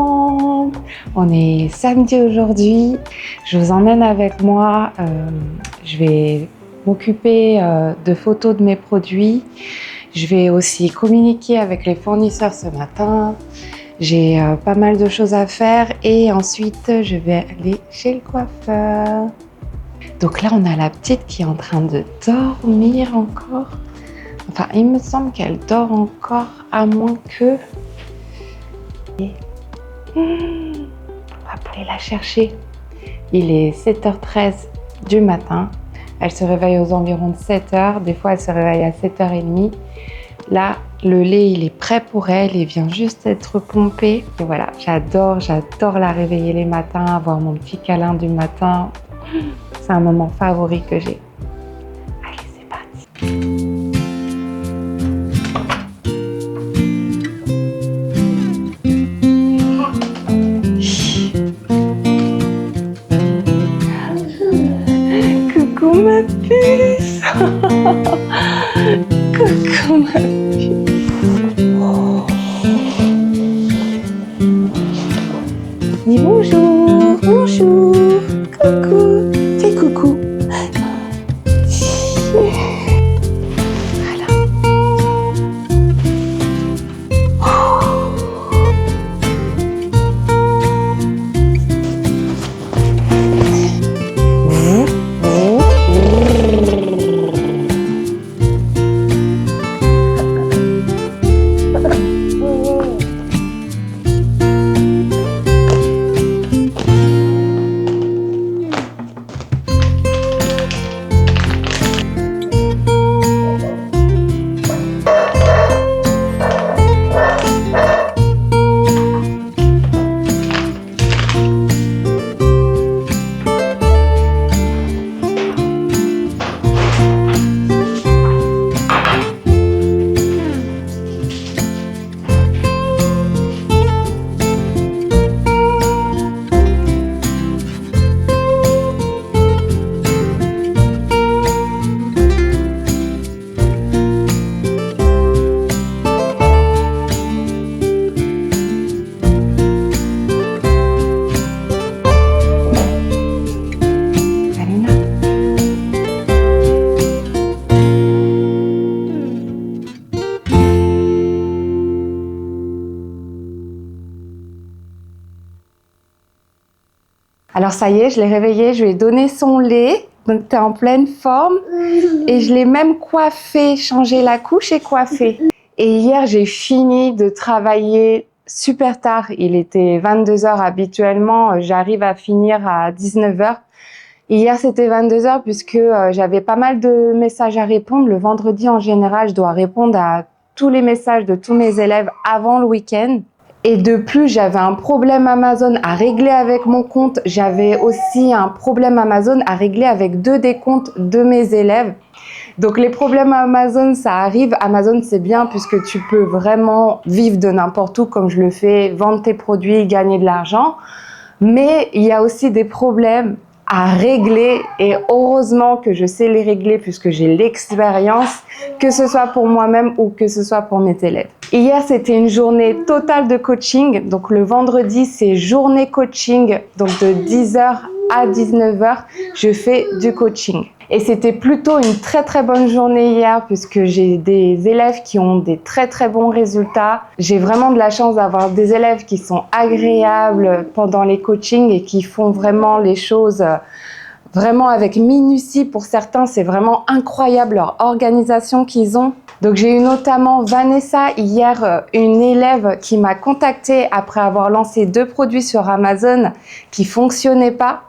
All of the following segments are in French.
ensemble. On est samedi aujourd'hui. Je vous emmène avec moi. Je vais m'occuper de photos de mes produits. Je vais aussi communiquer avec les fournisseurs ce matin. J'ai pas mal de choses à faire et ensuite je vais aller chez le coiffeur. Donc là, on a la petite qui est en train de dormir encore. Enfin, il me semble qu'elle dort encore, à moins que... Et... on va aller la chercher. Il est 7h13 du matin. Elle se réveille aux environs de 7h. Des fois, elle se réveille à 7h30. Là, le lait, il est prêt pour elle. Il vient juste d'être pompé. Et voilà, j'adore la réveiller les matins, avoir mon petit câlin du matin. C'est un moment favori que j'ai. Allez, c'est parti. Coucou ma puce. Coucou ma puce. Dis bonjour, bonjour, coucou. Fais coucou. Voilà. Alors ça y est, je l'ai réveillée, je lui ai donné son lait, donc t'es en pleine forme. Et je l'ai même coiffée, changé la couche et coiffée. Et hier, j'ai fini de travailler super tard. Il était 22h habituellement, j'arrive à finir à 19h. Hier, c'était 22h puisque j'avais pas mal de messages à répondre. Le vendredi, en général, je dois répondre à tous les messages de tous mes élèves avant le week-end. Et de plus, j'avais un problème Amazon à régler avec mon compte. J'avais aussi un problème Amazon à régler avec 2 des comptes de mes élèves. Donc les problèmes Amazon, ça arrive. Amazon, c'est bien puisque tu peux vraiment vivre de n'importe où comme je le fais, vendre tes produits, gagner de l'argent. Mais il y a aussi des problèmes à régler et heureusement que je sais les régler puisque j'ai l'expérience, que ce soit pour moi-même ou que ce soit pour mes élèves. Hier, c'était une journée totale de coaching. Donc le vendredi, c'est journée coaching. Donc de 10h à 19h, je fais du coaching. Et c'était plutôt une très bonne journée hier puisque j'ai des élèves qui ont des très bons résultats. J'ai vraiment de la chance d'avoir des élèves qui sont agréables pendant les coachings et qui font vraiment les choses vraiment avec minutie. Pour certains, c'est vraiment incroyable leur organisation qu'ils ont. Donc j'ai eu notamment Vanessa hier, une élève qui m'a contactée après avoir lancé 2 produits sur Amazon qui fonctionnaient pas.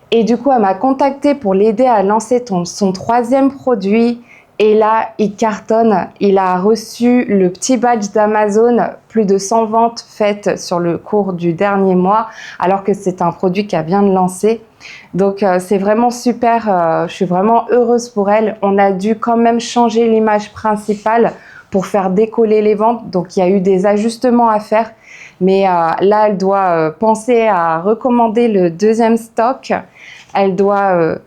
Et du coup, elle m'a contactée pour l'aider à lancer son 3e produit. Et là, il cartonne. Il a reçu le petit badge d'Amazon, plus de 100 ventes faites sur le cours du dernier mois, alors que c'est un produit qu'elle vient de lancer. Donc, c'est vraiment super. Je suis vraiment heureuse pour elle. On a dû quand même changer l'image principale pour faire décoller les ventes. Donc, il y a eu des ajustements à faire. Mais là, elle doit penser à recommander le 2e stock. Elle doit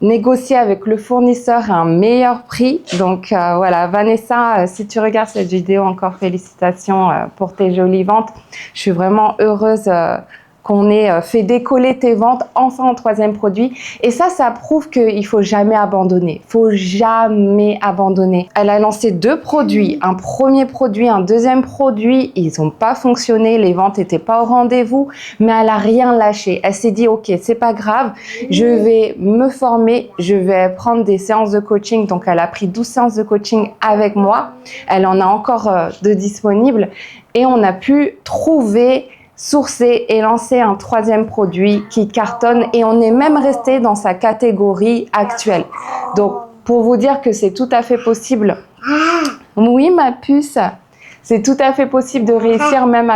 négocier avec le fournisseur à un meilleur prix. Donc voilà, Vanessa, si tu regardes cette vidéo, encore félicitations pour tes jolies ventes. Je suis vraiment heureuse qu'on ait fait décoller tes ventes enfin en troisième produit. Et ça prouve qu'il faut jamais abandonner. Faut jamais abandonner. Elle a lancé 2 produits, un premier produit, un deuxième produit. Ils n'ont pas fonctionné, les ventes n'étaient pas au rendez-vous, mais elle a rien lâché. Elle s'est dit, ok, c'est pas grave, je vais me former, je vais prendre des séances de coaching. Donc elle a pris 12 séances de coaching avec moi. Elle en a encore de disponibles et on a pu trouver, sourcer et lancer un troisième produit qui cartonne, et on est même resté dans sa catégorie actuelle. Donc pour vous dire que c'est tout à fait possible. Oui ma puce, c'est tout à fait possible de réussir même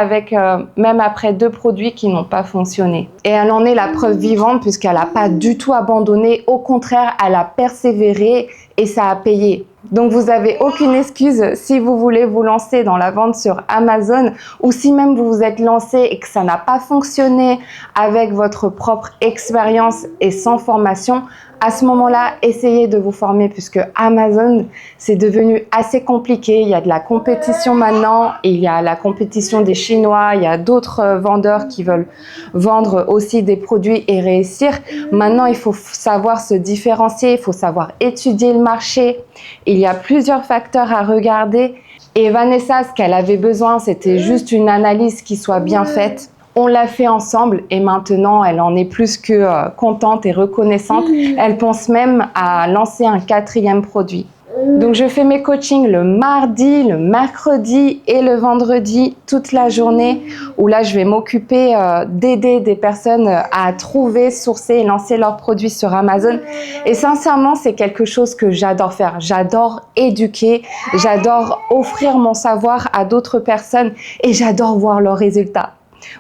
après 2 produits qui n'ont pas fonctionné. Et elle en est la preuve vivante puisqu'elle n'a pas du tout abandonné. Au contraire, elle a persévéré et ça a payé. Donc vous n'avez aucune excuse si vous voulez vous lancer dans la vente sur Amazon, ou si même vous vous êtes lancé et que ça n'a pas fonctionné avec votre propre expérience et sans formation. À ce moment-là, essayez de vous former puisque Amazon, c'est devenu assez compliqué. Il y a de la compétition maintenant, il y a la compétition des Chinois, il y a d'autres vendeurs qui veulent vendre aussi des produits et réussir. Maintenant, il faut savoir se différencier, il faut savoir étudier le marché. Il y a plusieurs facteurs à regarder. Et Vanessa, ce qu'elle avait besoin, c'était juste une analyse qui soit bien faite. On l'a fait ensemble et maintenant, elle en est plus que contente et reconnaissante. Elle pense même à lancer un 4e produit. Donc, je fais mes coachings le mardi, le mercredi et le vendredi, toute la journée, où là, je vais m'occuper d'aider des personnes à trouver, sourcer et lancer leurs produits sur Amazon. Et sincèrement, c'est quelque chose que j'adore faire. J'adore éduquer, j'adore offrir mon savoir à d'autres personnes et j'adore voir leurs résultats.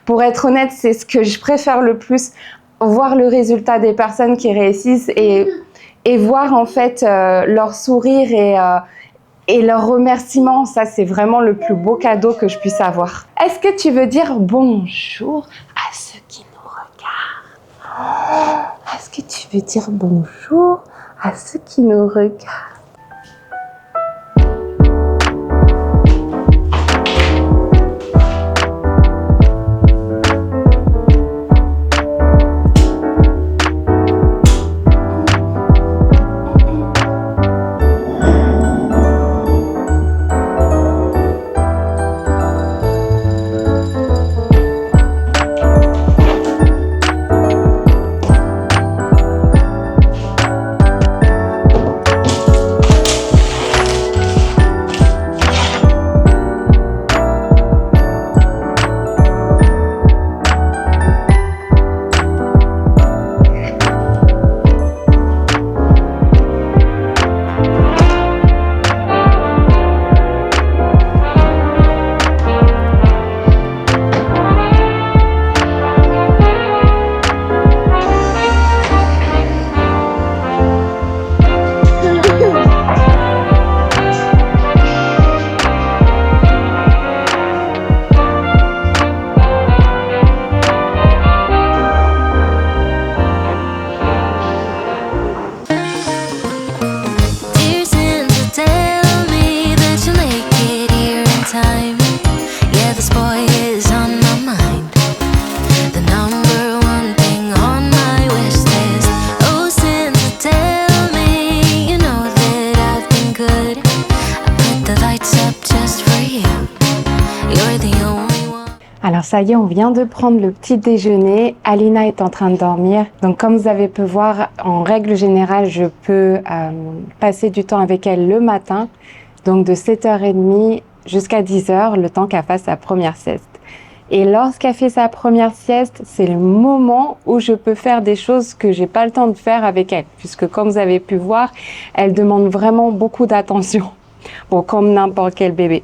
Pour être honnête, c'est ce que je préfère le plus, voir le résultat des personnes qui réussissent et voir en fait leur sourire et leur remerciement. Ça, c'est vraiment le plus beau cadeau que je puisse avoir. Est-ce que tu veux dire bonjour à ceux qui nous regardent? Est-ce que tu veux dire bonjour à ceux qui nous regardent? Alors ça y est, on vient de prendre le petit déjeuner. Alina est en train de dormir. Donc comme vous avez pu voir, en règle générale, je peux passer du temps avec elle le matin. Donc de 7h30 jusqu'à 10h, le temps qu'elle fasse sa première sieste. Et lorsqu'elle fait sa première sieste, c'est le moment où je peux faire des choses que j'ai pas le temps de faire avec elle. Puisque comme vous avez pu voir, elle demande vraiment beaucoup d'attention. Bon, comme n'importe quel bébé.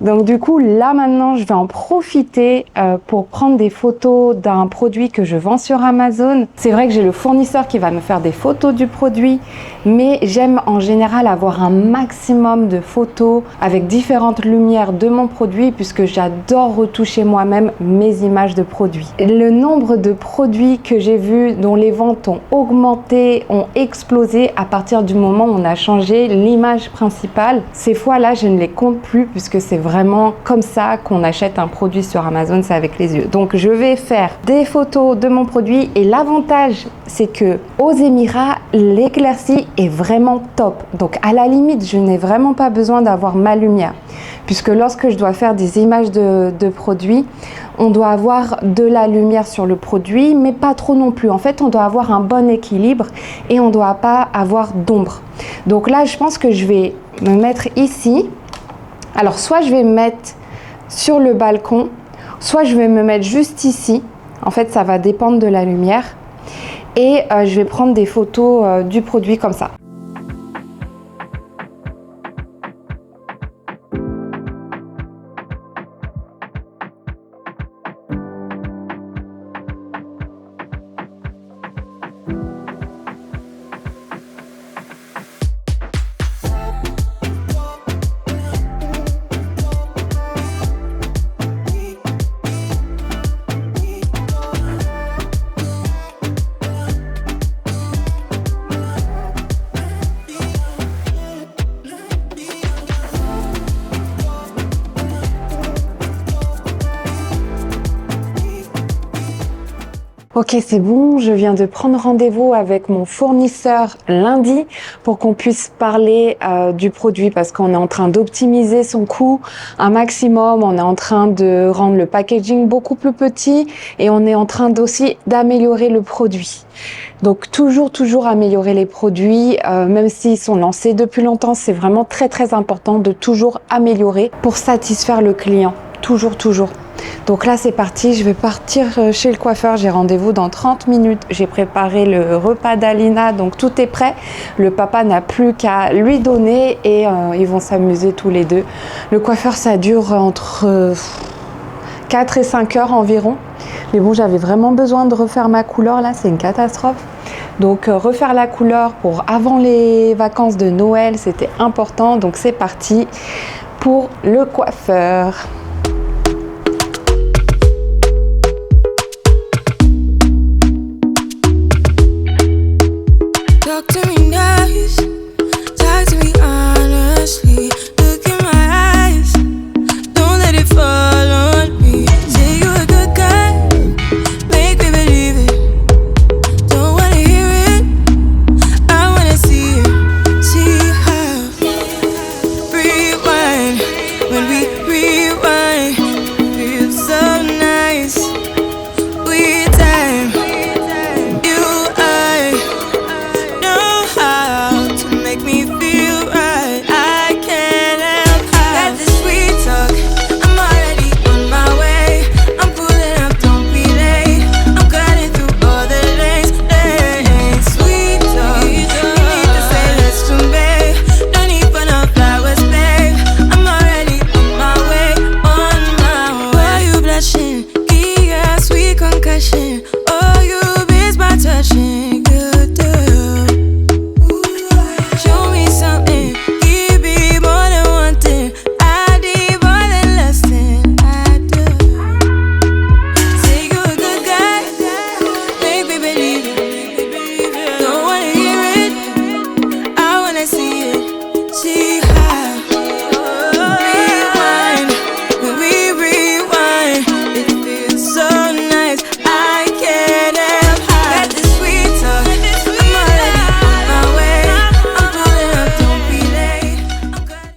Donc du coup, là maintenant, je vais en profiter pour prendre des photos d'un produit que je vends sur Amazon. C'est vrai que j'ai le fournisseur qui va me faire des photos du produit, mais j'aime en général avoir un maximum de photos avec différentes lumières de mon produit puisque j'adore retoucher moi-même mes images de produits. Le nombre de produits que j'ai vus dont les ventes ont augmenté, ont explosé à partir du moment où on a changé l'image principale. Ces fois-là, je ne les compte plus puisque c'est vraiment comme ça qu'on achète un produit sur Amazon, c'est avec les yeux. Donc je vais faire des photos de mon produit et l'avantage c'est que aux Émirats, l'éclaircie est vraiment top. Donc à la limite, je n'ai vraiment pas besoin d'avoir ma lumière puisque lorsque je dois faire des images de produits, on doit avoir de la lumière sur le produit, mais pas trop non plus. En fait, on doit avoir un bon équilibre et on ne doit pas avoir d'ombre. Donc là, je pense que je vais me mettre ici. Alors, soit je vais me mettre sur le balcon, soit je vais me mettre juste ici. En fait, ça va dépendre de la lumière. Et je vais prendre des photos du produit comme ça. Ok, c'est bon, je viens de prendre rendez-vous avec mon fournisseur lundi pour qu'on puisse parler du produit parce qu'on est en train d'optimiser son coût un maximum, on est en train de rendre le packaging beaucoup plus petit et on est en train aussi d'améliorer le produit. Donc toujours améliorer les produits, même s'ils sont lancés depuis longtemps, c'est vraiment très important de toujours améliorer pour satisfaire le client, toujours. Donc là c'est parti, je vais partir chez le coiffeur, j'ai rendez-vous dans 30 minutes, j'ai préparé le repas d'Alina, donc tout est prêt, le papa n'a plus qu'à lui donner et ils vont s'amuser tous les deux. Le coiffeur ça dure entre 4 et 5 heures environ, mais bon j'avais vraiment besoin de refaire ma couleur là, c'est une catastrophe. Donc refaire la couleur pour avant les vacances de Noël, c'était important, donc c'est parti pour le coiffeur. Talk to me nice, talk to me honestly. Look in my eyes, don't let it fall on me. Say you're a good guy, make me believe it. Don't wanna hear it, I wanna see it. See how rewind, when we rewind, feels so nice. We time, you I know how to make me feel right. I can't help how got this sweet talk. I'm already on my way. I'm pulling up, don't be late. I'm cutting through all the lanes. Sweet talk. You need to say let's do babe. No need for no flowers, babe. I'm already on my way, on my way. Why you blushing? Yeah, sweet concussion. Oh, you miss my touching. Good girl. Show me something, give me more than one thing. I need more than less than I do. Say you're a good guy, make me believe it. Don't wanna hear it, I wanna see it. See how rewind, when we rewind, it feels so nice. I can't help how got this sweet talk. I'm already on my way. I'm pulling up, don't be late. I'm cutting.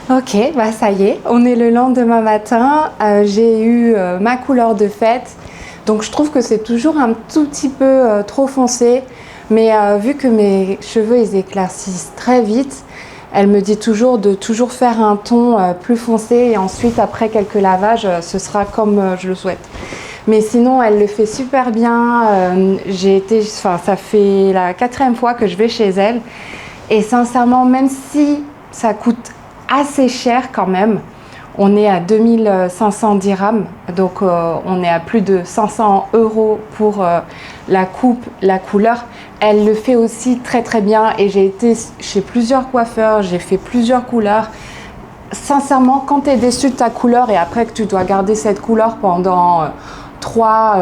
Ok, ça y est, on est le lendemain matin, j'ai eu ma couleur de fête. Donc je trouve que c'est toujours un tout petit peu trop foncé. Mais vu que mes cheveux ils éclaircissent très vite, elle me dit toujours de toujours faire un ton plus foncé et ensuite après quelques lavages, ce sera comme je le souhaite. Mais sinon, elle le fait super bien. Ça fait la 4e fois que je vais chez elle. Et sincèrement, même si ça coûte assez cher quand même, on est à 2500 dirhams, donc on est à plus de 500 € pour la coupe, la couleur. Elle le fait aussi très très bien et j'ai été chez plusieurs coiffeurs, j'ai fait plusieurs couleurs. Sincèrement, quand tu es déçu de ta couleur et après que tu dois garder cette couleur pendant 3,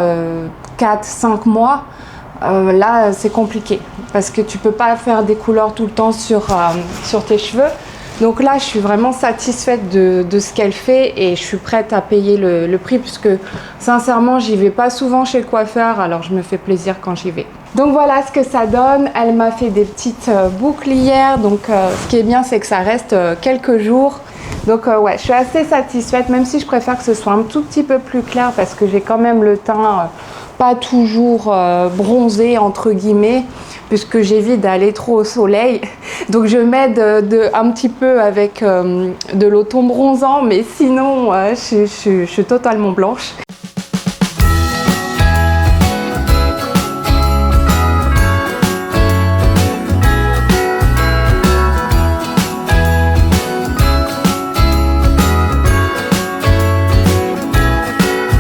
4, 5 mois, là c'est compliqué parce que tu peux pas faire des couleurs tout le temps sur tes cheveux. Donc là, je suis vraiment satisfaite de ce qu'elle fait et je suis prête à payer le prix puisque sincèrement, j'y vais pas souvent chez le coiffeur, alors je me fais plaisir quand j'y vais. Donc voilà ce que ça donne. Elle m'a fait des petites boucles hier, donc ce qui est bien, c'est que ça reste quelques jours. Donc ouais, je suis assez satisfaite, même si je préfère que ce soit un tout petit peu plus clair parce que j'ai quand même le teint pas toujours bronzé entre guillemets, puisque j'évite d'aller trop au soleil. Donc je m'aide un petit peu avec de l'auton bronzant, mais sinon je suis totalement blanche.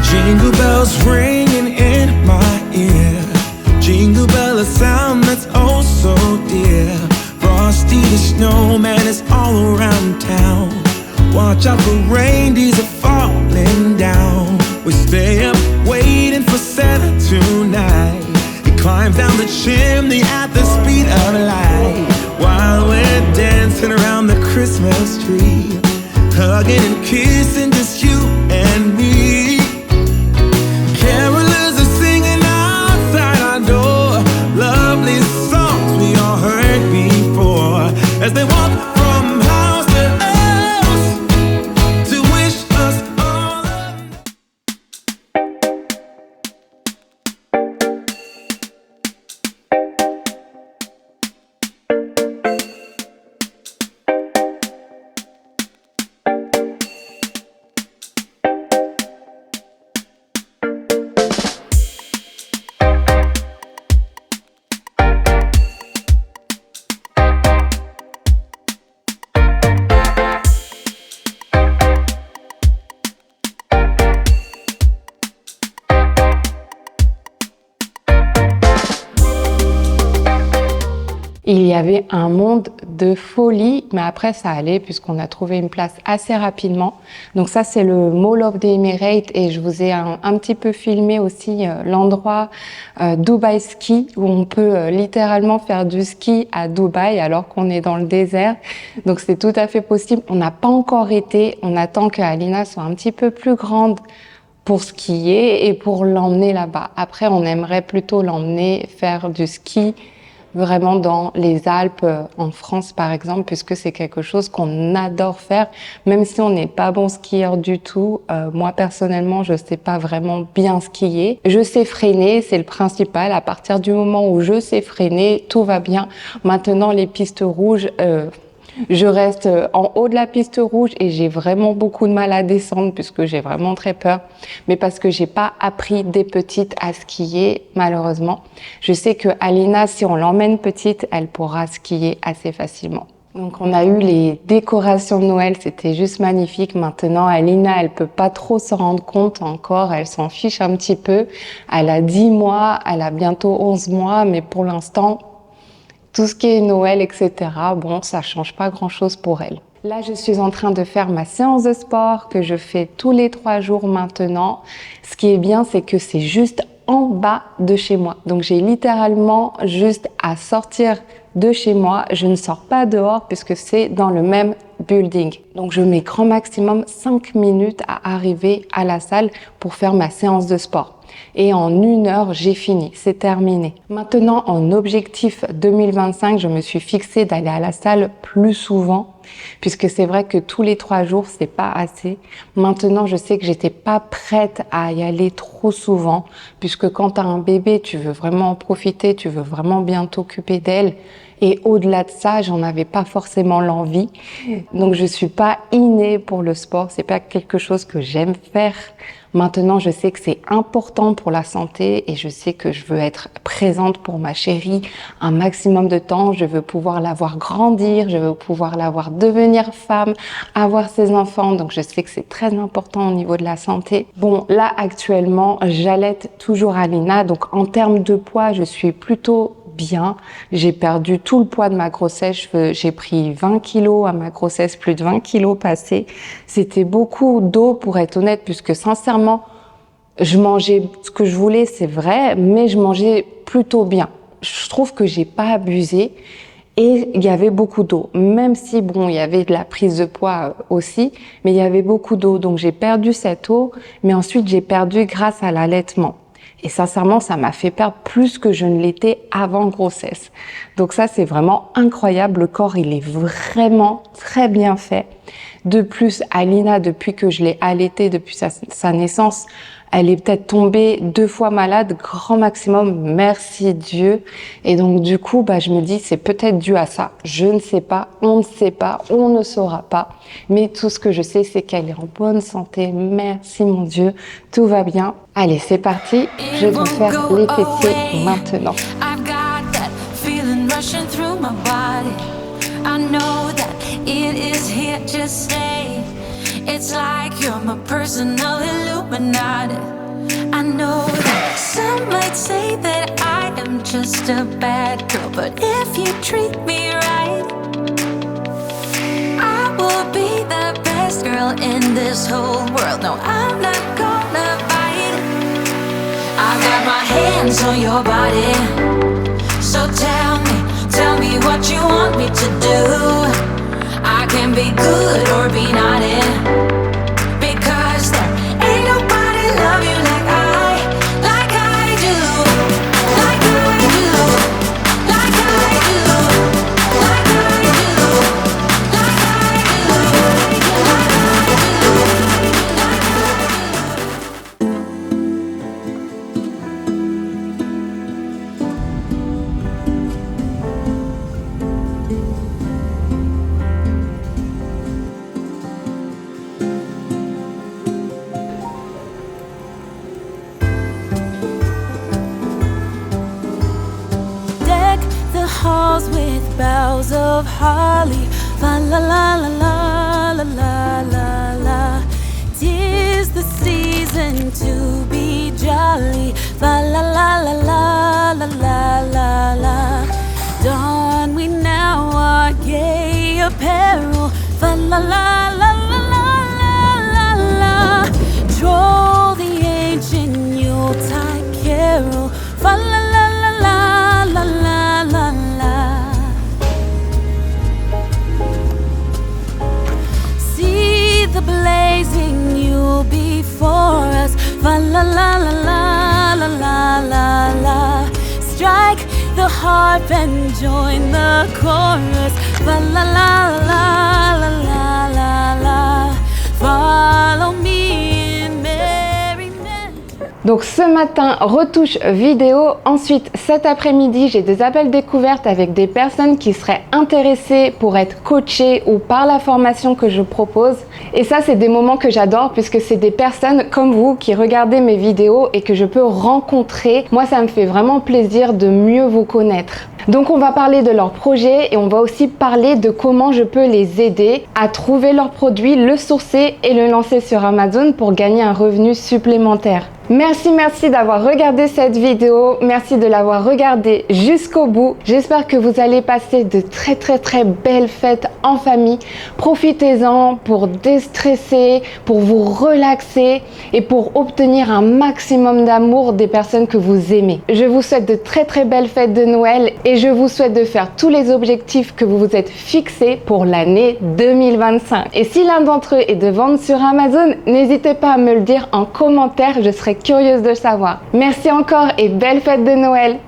Jingle bells ringing in my ear. Jingle bell, a sound that's oh so dear. Frosty the snowman is all around town. Watch out for reindeers are falling down. We stay up waiting for Santa tonight. He climbs down the chimney at the speed of light. While we're dancing around the Christmas tree, hugging and kissing just you and me. Carolers are singing outside our door, lovely songs we all heard before, as they walk from house to house to wish us all Il y avait un monde de folie, mais après ça allait puisqu'on a trouvé une place assez rapidement. Donc ça c'est le Mall of the Emirates et je vous ai un petit peu filmé aussi l'endroit Dubai Ski où on peut littéralement faire du ski à Dubaï alors qu'on est dans le désert. Donc c'est tout à fait possible. On n'a pas encore été, on attend que Alina soit un petit peu plus grande pour skier et pour l'emmener là-bas. Après on aimerait plutôt l'emmener faire du ski vraiment dans les Alpes, en France par exemple, puisque c'est quelque chose qu'on adore faire, même si on n'est pas bon skieur du tout. Moi personnellement, je sais pas vraiment bien skier. Je sais freiner, c'est le principal. À partir du moment où je sais freiner, tout va bien. Maintenant, les pistes rouges, je reste en haut de la piste rouge et j'ai vraiment beaucoup de mal à descendre puisque j'ai vraiment très peur. Mais parce que j'ai pas appris dès petite à skier, malheureusement. Je sais que Alina, si on l'emmène petite, elle pourra skier assez facilement. Donc on a eu les décorations de Noël, c'était juste magnifique. Maintenant, Alina, elle peut pas trop s'en rendre compte encore, elle s'en fiche un petit peu. Elle a 10 mois, elle a bientôt 11 mois, mais pour l'instant, tout ce qui est Noël, etc., bon, ça change pas grand-chose pour elle. Là, je suis en train de faire ma séance de sport que je fais tous les 3 jours maintenant. Ce qui est bien, c'est que c'est juste en bas de chez moi. Donc, j'ai littéralement juste à sortir de chez moi. Je ne sors pas dehors puisque c'est dans le même building. Donc, je mets grand maximum 5 minutes à arriver à la salle pour faire ma séance de sport. et en 1 heure, j'ai fini. C'est terminé. Maintenant, en objectif 2025, je me suis fixé d'aller à la salle plus souvent puisque c'est vrai que tous les 3 jours, c'est pas assez. Maintenant, je sais que j'étais pas prête à y aller trop souvent puisque quand tu as un bébé, tu veux vraiment en profiter, tu veux vraiment bien t'occuper d'elle. Et au-delà de ça, j'en avais pas forcément l'envie. Donc, je suis pas innée pour le sport. C'est pas quelque chose que j'aime faire. Maintenant, je sais que c'est important pour la santé et je sais que je veux être présente pour ma chérie un maximum de temps. Je veux pouvoir la voir grandir, je veux pouvoir la voir devenir femme, avoir ses enfants. Donc, je sais que c'est très important au niveau de la santé. Bon, là, actuellement, j'allaite toujours Alina. Donc, en termes de poids, je suis plutôt bien. J'ai perdu tout le poids de ma grossesse. J'ai pris 20 kilos à ma grossesse, plus de 20 kilos passés. C'était beaucoup d'eau pour être honnête, puisque sincèrement, je mangeais ce que je voulais, c'est vrai, mais je mangeais plutôt bien. Je trouve que j'ai pas abusé et il y avait beaucoup d'eau. Même si, bon, il y avait de la prise de poids aussi, mais il y avait beaucoup d'eau. Donc j'ai perdu cette eau, mais ensuite j'ai perdu grâce à l'allaitement. Et sincèrement, ça m'a fait perdre plus que je ne l'étais avant grossesse. Donc ça, c'est vraiment incroyable. Le corps, il est vraiment très bien fait. De plus, Alina, depuis que je l'ai allaitée, depuis sa naissance, elle est peut-être tombée 2 fois malade, grand maximum, merci Dieu. Et donc du coup, je me dis, c'est peut-être dû à ça. Je ne sais pas, on ne sait pas, on ne saura pas. Mais tout ce que je sais, c'est qu'elle est en bonne santé. Merci mon Dieu, tout va bien. Allez, c'est parti, je vais faire les fessiers maintenant. It's like you're my personal Illuminati. I know that some might say that I am just a bad girl, but if you treat me right, I will be the best girl in this whole world. No, I'm not gonna fight. I got my hands on your body, so tell me what you want me to do. I can be good or be naughty, because there ain't nobody love you like I do, like I do, like I do, like I do, like I do, halls with boughs of holly, fa la la la la la la la la. 'Tis the season to be jolly, fa la la la la la la la la. Don we now our gay apparel, fa la la la la la la la. Troll the ancient Yuletide carol, fa la la la la la la la la. See the blazing Yule before us, fa la la la la la la la la. Strike the harp and join the chorus, fa la la la la la la la. Follow me in merriment. Donc ce matin, retouche vidéo. Ensuite, cet après-midi, j'ai des appels découvertes avec des personnes qui seraient intéressées pour être coachées ou par la formation que je propose. Et ça, c'est des moments que j'adore puisque c'est des personnes comme vous qui regardez mes vidéos et que je peux rencontrer. Moi, ça me fait vraiment plaisir de mieux vous connaître. Donc on va parler de leurs projets et on va aussi parler de comment je peux les aider à trouver leurs produits, le sourcer et le lancer sur Amazon pour gagner un revenu supplémentaire. Merci d'avoir regardé cette vidéo, merci de l'avoir regardée jusqu'au bout. J'espère que vous allez passer de très belles fêtes en famille. Profitez-en pour déstresser, pour vous relaxer et pour obtenir un maximum d'amour des personnes que vous aimez. Je vous souhaite de très belles fêtes de Noël et je vous souhaite de faire tous les objectifs que vous vous êtes fixés pour l'année 2025. Et si l'un d'entre eux est de vendre sur Amazon, n'hésitez pas à me le dire en commentaire, je serai serais curieuse de le savoir. Merci encore et belle fête de Noël!